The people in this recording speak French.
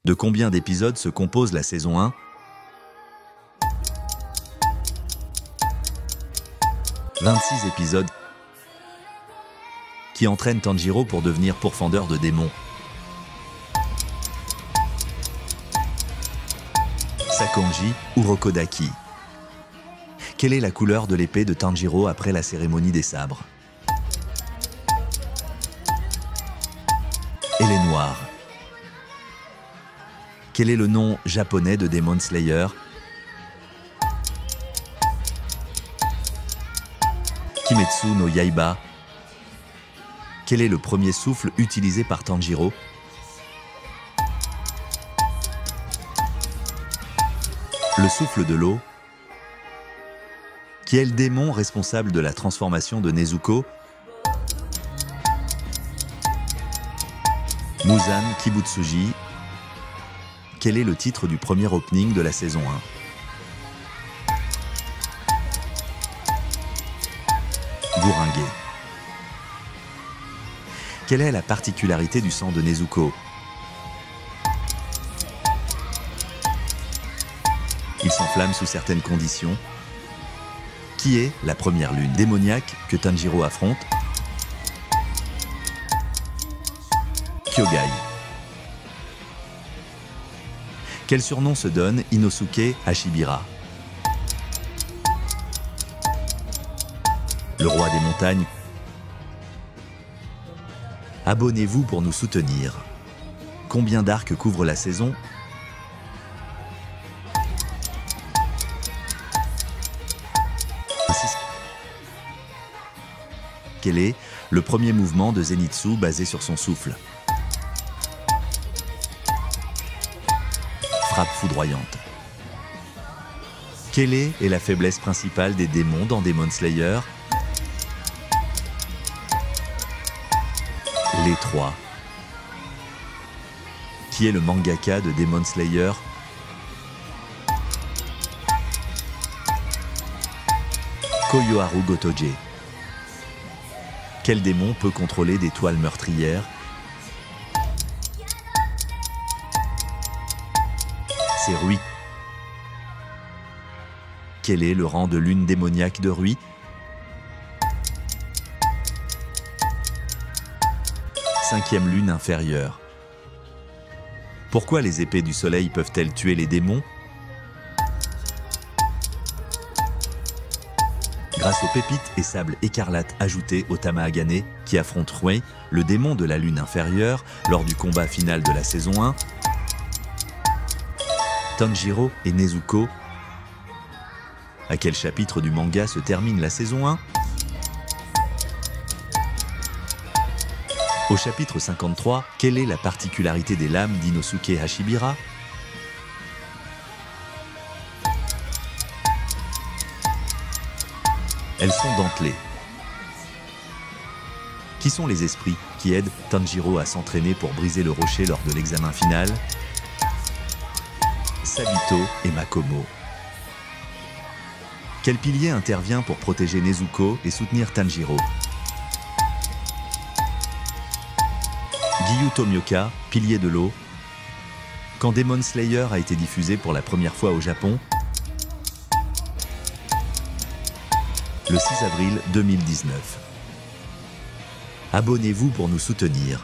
De combien d'épisodes se compose la saison 1? 26 épisodes qui entraînent Tanjiro pour devenir pourfendeur de démons. Sakonji Urokodaki. Quelle est la couleur de l'épée de Tanjiro après la cérémonie des sabres? Elle est noire. Quel est le nom japonais de Demon Slayer? Kimetsu no Yaiba. Quel est le premier souffle utilisé par Tanjiro? Le souffle de l'eau. Qui est le démon responsable de la transformation de Nezuko? Muzan Kibutsuji. Quel est le titre du premier opening de la saison 1? Gurenge. Quelle est la particularité du sang de Nezuko? Il s'enflamme sous certaines conditions. Qui est la première lune démoniaque que Tanjiro affronte? Kyogai. Quel surnom se donne Inosuke Hashibira? Le roi des montagnes. Abonnez-vous pour nous soutenir. Combien d'arcs couvre la saison? Quel est le premier mouvement de Zenitsu basé sur son souffle? Frappe foudroyante. Quelle est la faiblesse principale des démons dans Demon Slayer? Les trois. Qui est le mangaka de Demon Slayer? Koyoharu Gotoge. Quel démon peut contrôler des toiles meurtrières? C'est Rui. Quel est le rang de lune démoniaque de Rui? Cinquième lune inférieure. Pourquoi les épées du soleil peuvent-elles tuer les démons? Grâce aux pépites et sables écarlates ajoutés au Tamahagane qui affronte Rui, le démon de la lune inférieure, lors du combat final de la saison 1, Tanjiro et Nezuko. À quel chapitre du manga se termine la saison 1? Au chapitre 53, quelle est la particularité des lames d'Inosuke Hashibira? Elles sont dentelées. Qui sont les esprits qui aident Tanjiro à s'entraîner pour briser le rocher lors de l'examen final? Sabito et Makomo. Quel pilier intervient pour protéger Nezuko et soutenir Tanjiro? Giyu Tomioka, pilier de l'eau. Quand Demon Slayer a été diffusé pour la première fois au Japon? Le 6 avril 2019. Abonnez-vous pour nous soutenir.